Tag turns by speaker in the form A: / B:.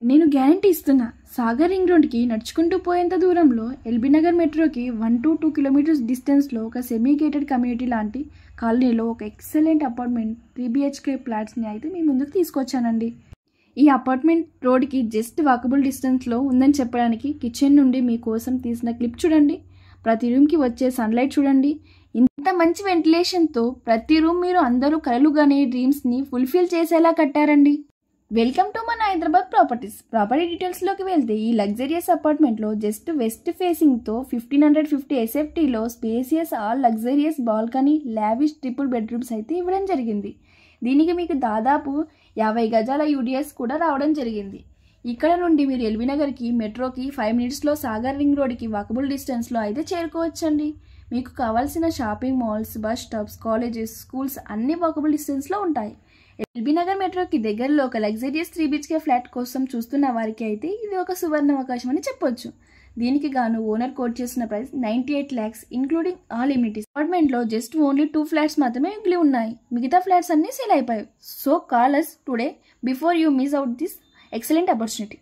A: నేను గ్యారంటీ ఇస్తున్నా, సాగర్ రింగ్ రోడ్కి నడుచుకుంటూ పోయేంత దూరంలో ఎల్బీ నగర్ మెట్రోకి 1 to 2 కిలోమీటర్స్ డిస్టెన్స్లో ఒక సెమీ గేటెడ్ కమ్యూనిటీ లాంటి కాలనీలో ఒక ఎక్సలెంట్ అపార్ట్మెంట్ 3 BHK ఫ్లాట్స్ని అయితే మీ ముందుకు తీసుకొచ్చానండి. ఈ అపార్ట్మెంట్ రోడ్కి జస్ట్ వాకబుల్ డిస్టెన్స్లో ఉందని చెప్పడానికి కిచెన్ నుండి మీకోసం తీసిన క్లిప్ చూడండి. ప్రతి రూమ్కి వచ్చే సన్లైట్ చూడండి. ఇంత మంచి వెంటిలేషన్తో ప్రతి రూమ్ మీరు అందరూ కలలుగానే డ్రీమ్స్ని ఫుల్ఫిల్ చేసేలా కట్టారండి. వెల్కమ్ టు మన హైదరాబాద్ ప్రాపర్టీస్. ప్రాపర్టీ డీటెయిల్స్లోకి వెళ్తే ఈ లగ్జరియస్ అపార్ట్మెంట్లో జస్ట్ వెస్ట్ ఫేసింగ్తో 1550 SFTలో spacious all luxurious balcony lavish triple bedrooms అయితే ఇవ్వడం జరిగింది. దీనికి మీకు దాదాపు 50 గజాల యూడిఎస్ కూడా రావడం జరిగింది. ఇక్కడ నుండి మీరు ఎల్బీ నగర్కి మెట్రోకి 5 మినిట్స్లో సాగర్ రింగ్ రోడ్కి వాకబుల్ డిస్టెన్స్లో అయితే చేరుకోవచ్చండి. మీకు కావాల్సిన shopping malls, bus stops, colleges, schools అన్ని వాకబుల్ డిస్టెన్స్లో ఉంటాయి. ఎల్బీ నగర్ మెట్రోకి దగ్గరలో ఒక లగ్జరియస్ 3 BHK ఫ్లాట్ కోసం చూస్తున్న వారికి అయితే ఇది ఒక సువర్ణ అవకాశం అని చెప్పొచ్చు. దీనికి గాను ఓనర్ కోట్ చేసిన price 98 lakhs including all immunities. అపార్ట్మెంట్లో జస్ట్ ఓన్లీ 2 ఫ్లాట్స్ మాత్రమే మిగిలి ఉన్నాయి. మిగతా ఫ్లాట్స్ అన్ని సేల్ అయిపోయాయి. So call us today before you miss out this excellent opportunity.